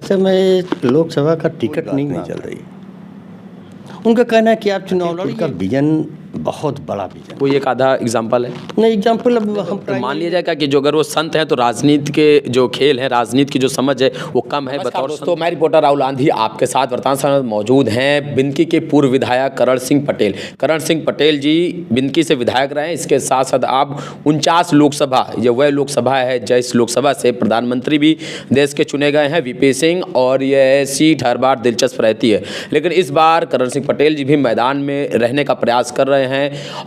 ऐसे में लोकसभा का टिकट नहीं चल रही। उनका कहना है कि आप चुनाव लड़िए। उनका विजन बहुत बड़ा विजन। कोई एक आधा एग्जाम्पल है? नहीं, एग्जाम्पल अब हम तो मान लिया जाए क्या कि जो अगर वो संत हैं तो राजनीति के जो खेल है, राजनीति की जो समझ है वो कम है बतौर दोस्तों। मैं रिपोर्टर राहुल आंधी आपके साथ वर्तमान समय मौजूद हैं बिनकी के पूर्व विधायक करण सिंह पटेल। करण सिंह पटेल जी बिनकी से विधायक रहे, इसके साथ साथ आप 49 लोकसभा, ये वह लोकसभा है जिस लोकसभा से प्रधानमंत्री भी देश के चुने गए हैं वीपी सिंह, और यह सीट हर बार दिलचस्प रहती है। लेकिन इस बार करण सिंह पटेल जी भी मैदान में रहने का प्रयास कर रहे हैं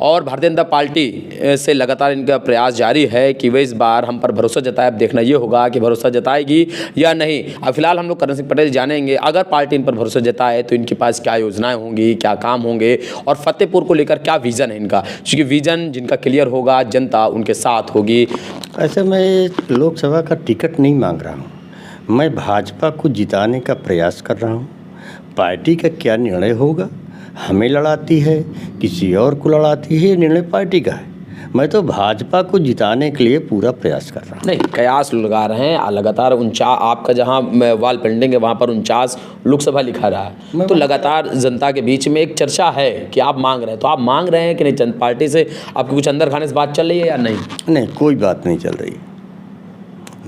और भारतीय जनता पार्टी से लगातार इनका प्रयास जारी है कि वे इस बार हम पर भरोसा जताए। अब देखना ये होगा कि भरोसा जताएगी या नहीं। अब फिलहाल हम लोग करण सिंह पटेल जानेंगे अगर पार्टी इन पर भरोसा जताए तो इनके पास क्या योजनाएं होंगी, क्या काम होंगे और फतेहपुर को लेकर क्या विजन है इनका, क्योंकि विजन जिनका क्लियर होगा जनता उनके साथ होगी। ऐसे मैं लोकसभा का टिकट नहीं मांग रहा हूँ, मैं भाजपा को जिताने का प्रयास कर रहा हूँ। पार्टी का क्या निर्णय होगा, हमें लड़ाती है किसी और को लड़ाती है, निर्णय पार्टी का है। मैं तो भाजपा को जिताने के लिए पूरा प्रयास कर रहा हूँ। नहीं, कयास लगा रहे हैं लगातार। 49 आपका जहाँ वाल पेंडिंग है वहाँ पर 49 लोकसभा लिखा रहा है, तो लगातार जनता के बीच में एक चर्चा है कि आप मांग रहे हैं, तो आप मांग रहे हैं कि नहीं? जनता पार्टी से आपकी कुछ अंदर खाने से बात चल रही है या नहीं? नहीं, कोई बात नहीं चल रही।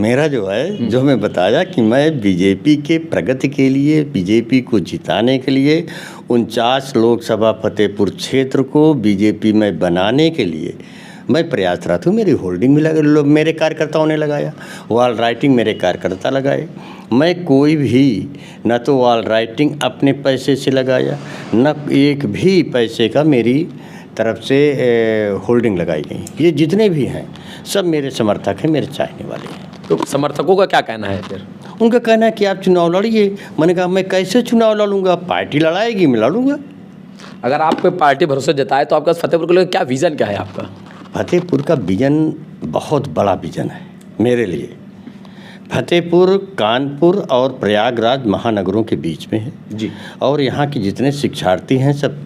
मेरा जो है, जो मैं बताया कि मैं बीजेपी के प्रगति के लिए, बीजेपी को जिताने के लिए 49 लोकसभा फतेहपुर क्षेत्र को बीजेपी में बनाने के लिए मैं प्रयासरत हूँ। मेरी होल्डिंग भी मेरे कार्यकर्ताओं ने लगाया, वॉल राइटिंग मेरे कार्यकर्ता लगाए। मैं कोई भी न तो वॉल राइटिंग अपने पैसे से लगाया, न एक भी पैसे का मेरी तरफ से होल्डिंग लगाई गई। ये जितने भी हैं सब मेरे समर्थक हैं, मेरे चाहने वाले हैं। तो समर्थकों का क्या कहना है फिर? उनका कहना है कि आप चुनाव लड़िए। मैंने कहा मैं कैसे चुनाव लड़ूंगा, पार्टी लड़ाएगी, मैं लड़ूंगा। अगर आप पे पार्टी भरोसा जताए तो आपका फतेहपुर को लेकर क्या विजन क्या है आपका? फतेहपुर का विजन बहुत बड़ा विजन है मेरे लिए। फतेहपुर कानपुर और प्रयागराज महानगरों के बीच में है जी, और यहाँ के जितने शिक्षार्थी हैं सब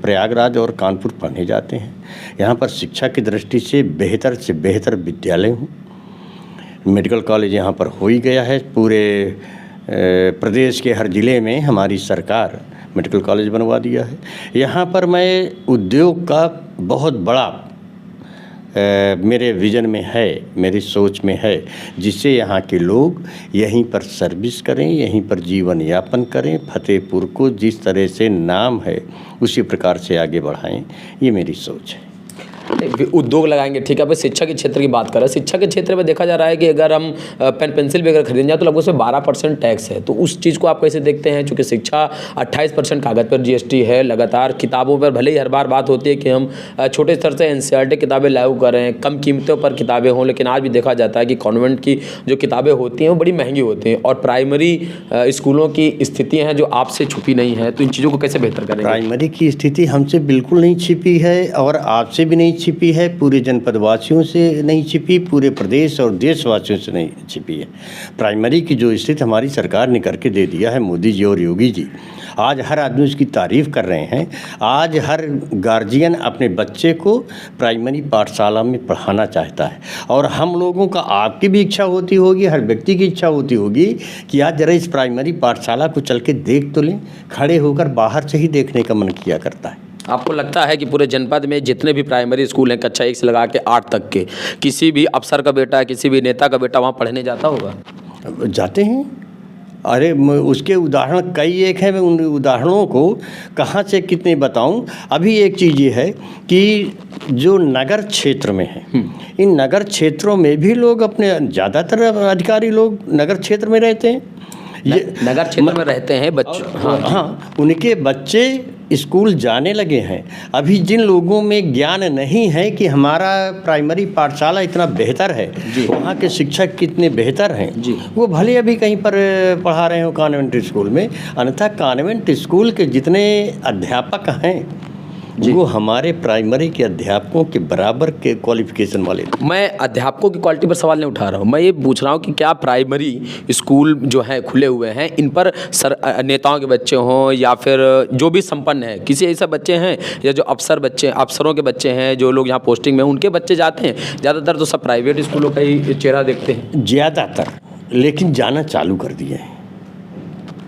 प्रयागराज और कानपुर पढ़ने जाते हैं। यहाँ पर शिक्षा की दृष्टि से बेहतर विद्यालय हूँ। मेडिकल कॉलेज यहाँ पर हो ही गया है। पूरे प्रदेश के हर ज़िले में हमारी सरकार मेडिकल कॉलेज बनवा दिया है। यहाँ पर मैं उद्योग का बहुत बड़ा मेरे विज़न में है, मेरी सोच में है, जिससे यहाँ के लोग यहीं पर सर्विस करें, यहीं पर जीवन यापन करें, फतेहपुर को जिस तरह से नाम है उसी प्रकार से आगे बढ़ाएं, ये मेरी सोच है। उद्योग लगाएंगे, ठीक है। अब शिक्षा के क्षेत्र की बात करें, शिक्षा के क्षेत्र में देखा जा रहा है कि अगर हम पेन पेंसिल भी अगर खरीदें जाए तो लगभग उसमें 12% टैक्स है। तो उस चीज़ को आप कैसे देखते हैं? चूँकि शिक्षा 28% कागज़ पर जीएसटी है। लगातार किताबों पर भले ही हर बार बात होती है कि हम छोटे स्तर से एनसीईआरटी किताबें लागू करें, कम कीमतों पर किताबें हों, लेकिन आज भी देखा जाता है कि कॉन्वेंट की जो किताबें होती हैं वो बड़ी महंगी होती हैं और प्राइमरी स्कूलों की स्थितियाँ हैं जो आपसे छुपी नहीं है। तो इन चीज़ों को कैसे बेहतर करेंगे? प्राइमरी की स्थिति हमसे बिल्कुल नहीं छिपी है और आपसे भी नहीं छिपी है, पूरे जनपदवासियों से नहीं छिपी, पूरे प्रदेश और देशवासियों से नहीं छिपी है। प्राइमरी की जो स्थिति हमारी सरकार ने करके दे दिया है, मोदी जी और योगी जी, आज हर आदमी उसकी तारीफ़ कर रहे हैं। आज हर गार्जियन अपने बच्चे को प्राइमरी पाठशाला में पढ़ाना चाहता है और हम लोगों का, आपकी भी इच्छा होती होगी, हर व्यक्ति की इच्छा होती होगी कि आज ज़रा इस प्राइमरी पाठशाला को चल के देख तो लें। खड़े होकर बाहर से ही देखने का मन किया करता है। आपको लगता है कि पूरे जनपद में जितने भी प्राइमरी स्कूल हैं कक्षा 1 से लगा के 8 तक के, किसी भी अफसर का बेटा, किसी भी नेता का बेटा वहाँ पढ़ने जाता होगा? जाते हैं। अरे उसके उदाहरण कई एक हैं, मैं उन उदाहरणों को कहाँ से कितने बताऊं। अभी एक चीज़ ये है कि जो नगर क्षेत्र में है, इन नगर क्षेत्रों में भी लोग अपने, ज़्यादातर अधिकारी लोग नगर क्षेत्र में रहते हैं। ये नगर क्षेत्र में रहते हैं बच्चे, हाँ, उनके बच्चे स्कूल जाने लगे हैं। अभी जिन लोगों में ज्ञान नहीं है कि हमारा प्राइमरी पाठशाला इतना बेहतर है, वहाँ के शिक्षक कितने बेहतर हैं, वो भले अभी कहीं पर पढ़ा रहे हो कॉन्वेंट स्कूल में, अन्यथा कॉन्वेंट स्कूल के जितने अध्यापक हैं वो हमारे प्राइमरी के अध्यापकों के बराबर के क्वालिफिकेशन वाले। मैं अध्यापकों की क्वालिटी पर सवाल नहीं उठा रहा हूँ, मैं ये पूछ रहा हूँ कि क्या प्राइमरी स्कूल जो हैं खुले हुए हैं, इन पर नेताओं के बच्चे हों या फिर जो भी संपन्न है, किसी ऐसा बच्चे हैं या जो अफसरों के बच्चे हैं, जो लोग यहाँ पोस्टिंग में, उनके बच्चे जाते हैं? ज़्यादातर तो सब प्राइवेट स्कूलों का ही चेहरा देखते हैं। ज़्यादातर, लेकिन जाना चालू कर दिए हैं।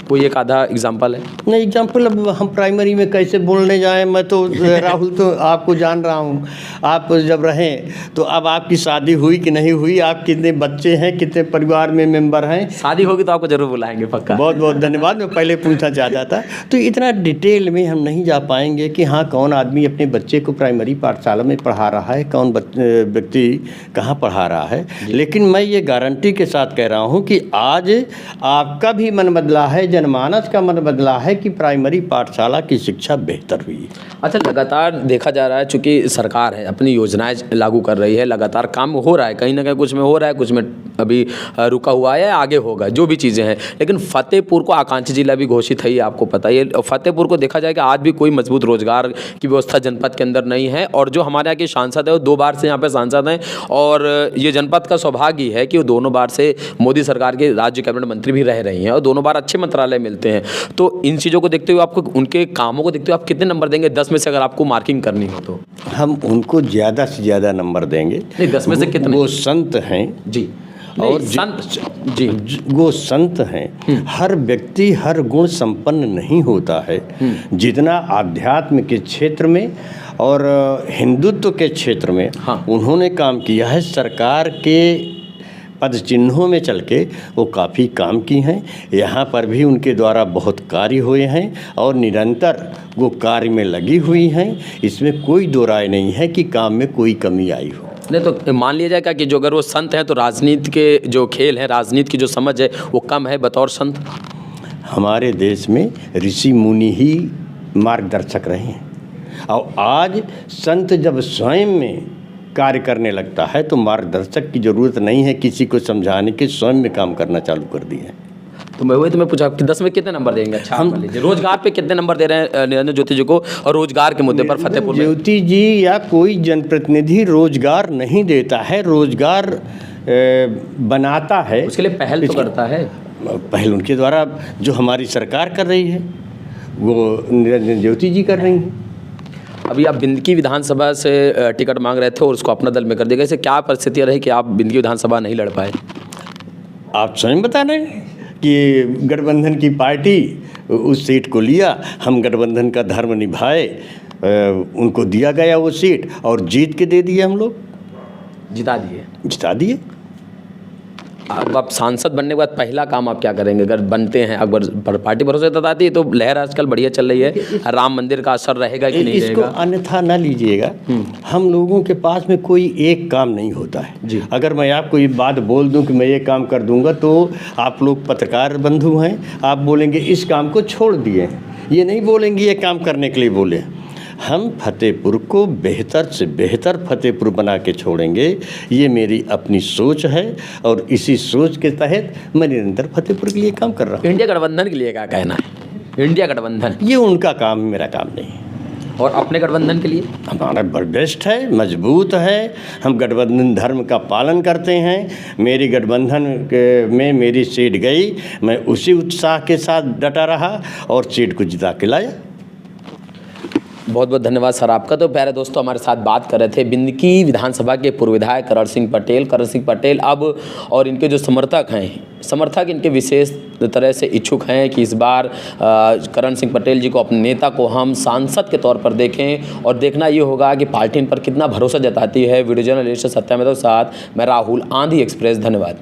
कोई एक आधा एग्जाम्पल है? नहीं, एग्जाम्पल अब हम प्राइमरी में कैसे बोलने जाएं। मैं तो राहुल तो आपको जान रहा हूँ, आप जब रहें तो अब आपकी शादी हुई कि नहीं हुई, आप कितने बच्चे हैं, कितने परिवार में मेंबर हैं? शादी होगी तो आपको जरूर बुलाएंगे, पक्का। बहुत बहुत धन्यवाद। मैं पहले पूछना चाहता था, तो इतना डिटेल में हम नहीं जा पाएंगे कि हाँ कौन आदमी अपने बच्चे को प्राइमरी पाठशाला में पढ़ा रहा है, कौन व्यक्ति कहाँ पढ़ा रहा है, लेकिन मैं ये गारंटी के साथ कह रहा हूँ कि आज आपका भी मन बदला है, जनमानस का मन बदला है कि प्राइमरी पाठशाला की शिक्षा बेहतर हुई है। अच्छा, लगातार देखा जा रहा है, चूँकि सरकार है अपनी योजनाएं लागू कर रही है, लगातार काम हो रहा है, कहीं ना कहीं कुछ में हो रहा है, कुछ में अभी रुका हुआ है, आगे होगा जो भी चीज़ें हैं। लेकिन फतेहपुर को आकांक्षी जिला भी घोषित है, आपको पता ही है। फतेहपुर को देखा जाए कि आज भी कोई मजबूत रोजगार की व्यवस्था जनपद के अंदर नहीं है, और जो हमारे यहाँ के सांसद है वो 2 बार से यहाँ पे सांसद हैं, और ये जनपद का सौभाग्य है कि वो दोनों बार से मोदी सरकार के राज्य कैबिनेट मंत्री भी रह रही हैं, और दोनों बार अच्छे मंत्रालय मिलते हैं। तो इन चीज़ों को देखते हुए, आपको उनके कामों को देखते हुए आप कितने नंबर देंगे 10 में से, अगर आपको मार्किंग करनी हो तो? हम उनको ज़्यादा से ज़्यादा नंबर देंगे। नहीं, 10 में से कितने? वो संत हैं जी, और संत जी, वो संत हैं। हर व्यक्ति हर गुण संपन्न नहीं होता है। जितना आध्यात्म के क्षेत्र में और हिंदुत्व के क्षेत्र में उन्होंने काम किया है, सरकार के पद चिन्हों में चल के वो काफ़ी काम की हैं। यहाँ पर भी उनके द्वारा बहुत कार्य हुए हैं और निरंतर वो कार्य में लगी हुई हैं। इसमें कोई दो राय नहीं है कि काम में कोई कमी आई हो। नहीं, तो मान लिया जाए क्या कि जो अगर वो संत हैं तो राजनीति के जो खेल है, राजनीति की जो समझ है वो कम है बतौर संत? हमारे देश में ऋषि मुनि ही मार्गदर्शक रहे हैं, और आज संत जब स्वयं में कार्य करने लगता है तो मार्गदर्शक की ज़रूरत नहीं है किसी को समझाने के, स्वयं में काम करना चालू कर दिए। तो मैं वही तुम्हें पूछा कि 10 में कितने नंबर देंगे? अच्छा, हम रोजगार पे कितने नंबर दे रहे हैं निरंजन ज्योति जी को, और रोजगार के मुद्दे पर फतेहपुर में? ज्योति जी या कोई जनप्रतिनिधि रोजगार नहीं देता है, रोजगार बनाता है। उसके लिए पहल तो करता है। पहल उनके द्वारा जो हमारी सरकार कर रही है वो निरंजन ज्योति जी कर रही हैं। अभी आप बिंदकी विधानसभा से टिकट मांग रहे थे और उसको अपना दल में कर दिया, ऐसे क्या परिस्थितियाँ रही कि आप बिंदकी विधानसभा नहीं लड़ पाए? आप स्वयं बता रहे हैं कि गठबंधन की पार्टी उस सीट को लिया, हम गठबंधन का धर्म निभाए, उनको दिया गया वो सीट और जीत के दे दिए, हम लोग जिता दिए। अब आप सांसद बनने के बाद पहला काम आप क्या करेंगे अगर बनते हैं? अगर पार्टी भरोसे बताती है तो लहर आजकल बढ़िया चल रही है, राम मंदिर का असर रहेगा कि नहीं इसको रहेगा? अन्यथा न लीजिएगा। हम लोगों के पास में कोई एक काम नहीं होता है जी। अगर मैं आपको ये बात बोल दूं कि मैं ये काम कर दूंगा तो आप लोग पत्रकार बंधु हैं, आप बोलेंगे इस काम को छोड़ दिए, ये नहीं बोलेंगे ये काम करने के लिए बोले। हम फतेहपुर को बेहतर से बेहतर फतेहपुर बना के छोड़ेंगे, ये मेरी अपनी सोच है, और इसी सोच के तहत मैं निरंतर फतेहपुर के लिए काम कर रहा हूँ। इंडिया गठबंधन के लिए क्या कहना है? इंडिया गठबंधन ये उनका काम, मेरा काम नहीं है। और अपने गठबंधन के लिए? हमारा बेस्ट है, मजबूत है, हम गठबंधन धर्म का पालन करते हैं। मेरी गठबंधन में मेरी सीट गई, मैं उसी उत्साह के साथ डटा रहा और सीट को जिता के लाया। बहुत बहुत धन्यवाद सर आपका। तो प्यारे दोस्तों, हमारे साथ बात कर रहे थे बिंदकी विधानसभा के पूर्व विधायक करण सिंह पटेल अब, और इनके जो समर्थक इनके विशेष तरह से इच्छुक हैं कि इस बार करण सिंह पटेल जी को, अपने नेता को हम सांसद के तौर पर देखें, और देखना ये होगा कि पार्टी इन पर कितना भरोसा जताती है। वीडियो जर्नलिस्ट सत्या मेहता के साथ मैं राहुल, आंधी एक्सप्रेस। धन्यवाद।